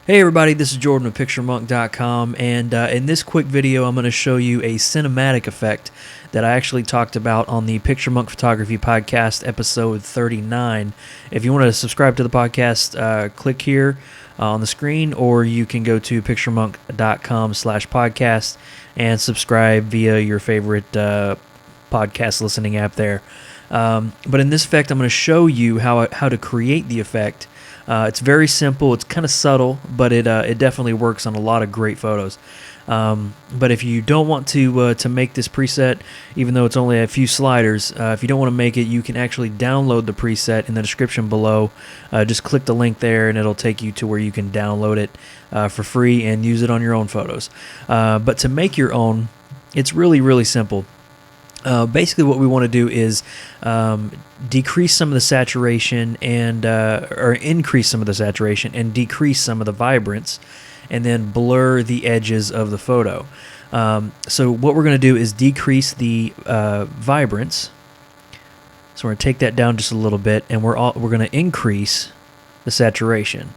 Hey everybody, this is Jordan with PictureMonk.com, and in this quick video I'm going to show you a cinematic effect that I actually talked about on the Picture Monk Photography Podcast episode 39. If you want to subscribe to the podcast, click here on the screen, or you can go to PictureMonk.com/podcast and subscribe via your favorite podcast listening app there. But in this effect I'm going to show you how to create the effect. It's very simple. It's kind of subtle, but it definitely works on a lot of great photos. But if you don't want to make this preset, even though it's only a few sliders, if you don't want to make it, you can actually download the preset in the description below. Just click the link there, and it'll take you to where you can download it for free and use it on your own photos. But to make your own, it's really simple. Basically what we want to do is decrease some of the saturation and or increase some of the saturation and decrease some of the vibrance, and then blur the edges of the photo. So what we're going to do is decrease the vibrance. So we're going to take that down just a little bit, and we're going to increase the saturation.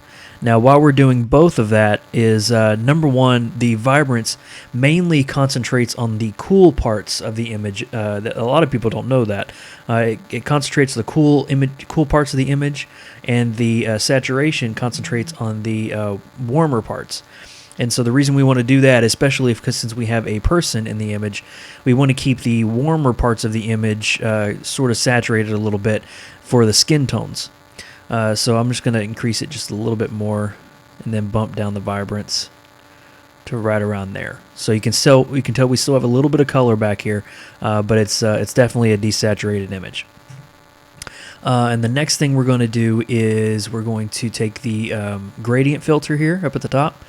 Now, while we're doing both of that, is number one, the vibrance mainly concentrates on the cool parts of the image. That a lot of people don't know that. It concentrates the cool parts of the image, and the saturation concentrates on the warmer parts. And so the reason we want to do that, especially because since we have a person in the image, we want to keep the warmer parts of the image sort of saturated a little bit for the skin tones. So I'm just going to increase it just a little bit more, and then bump down the vibrance to right around there. So you can tell we still have a little bit of color back here, but it's definitely a desaturated image. And the next thing we're going to do is we're going to take the gradient filter here up at the top,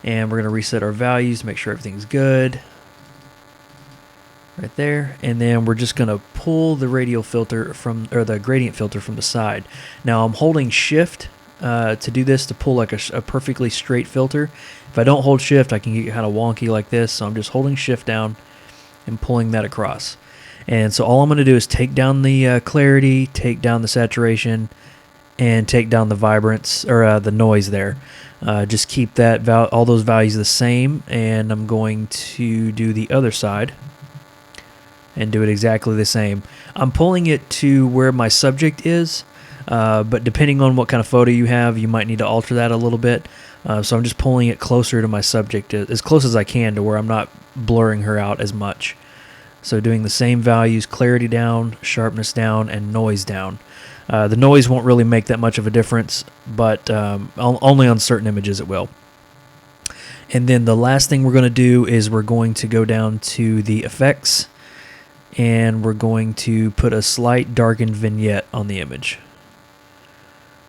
and we're going to reset our values, make sure everything's good. Right there, and then we're just going to pull the radial filter the gradient filter from the side. Now I'm holding shift to do this, to pull like a perfectly straight filter. If I don't hold shift, I can get kind of wonky like this, so I'm just holding shift down and pulling that across. And so all I'm going to do is take down the clarity, take down the saturation, and take down the vibrance, or the noise there. Just keep that all those values the same, and I'm going to do the other side and do it exactly the same. I'm pulling it to where my subject is, but depending on what kind of photo you have, you might need to alter that a little bit. So I'm just pulling it closer to my subject, as close as I can, to where I'm not blurring her out as much. So doing the same values, clarity down, sharpness down, and noise down. The noise won't really make that much of a difference, but only on certain images it will. And then the last thing we're going to do is we're going to go down to the effects, and we're going to put a slight darkened vignette on the image.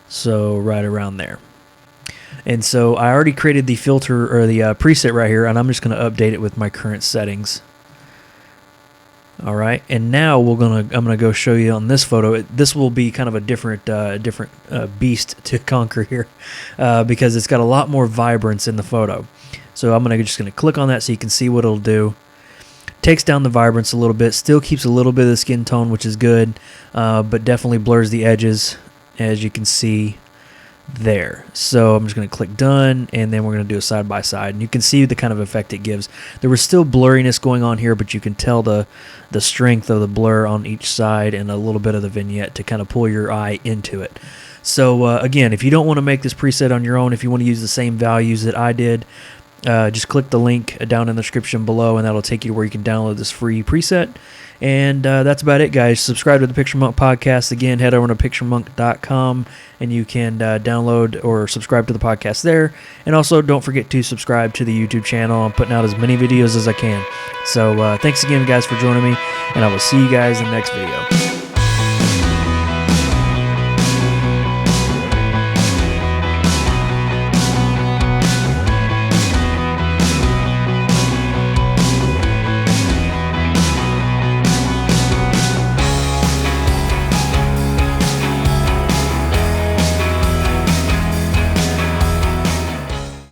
So right around there. And so I already created the filter, or the preset right here, and I'm just going to update it with my current settings. All right, and now I'm gonna go show you on this photo. This will be kind of a different beast to conquer here, because it's got a lot more vibrance in the photo. So I'm just gonna click on that so you can see what it'll do. Takes down the vibrance a little bit, still keeps a little bit of the skin tone, which is good, but definitely blurs the edges, as you can see there. So I'm just going to click done, and then we're going to do a side by side, and you can see the kind of effect it gives. There was still blurriness going on here, but you can tell the strength of the blur on each side, and a little bit of the vignette to kind of pull your eye into it. So again, if you don't want to make this preset on your own, if you want to use the same values that I did, just click the link down in the description below, and that'll take you to where you can download this free preset. And that's about it, guys. Subscribe to the Picture Monk podcast. Again, head over to PictureMonk.com, and you can download or subscribe to the podcast there. And also, don't forget to subscribe to the YouTube channel. I'm putting out as many videos as I can. So thanks again, guys, for joining me, and I will see you guys in the next video.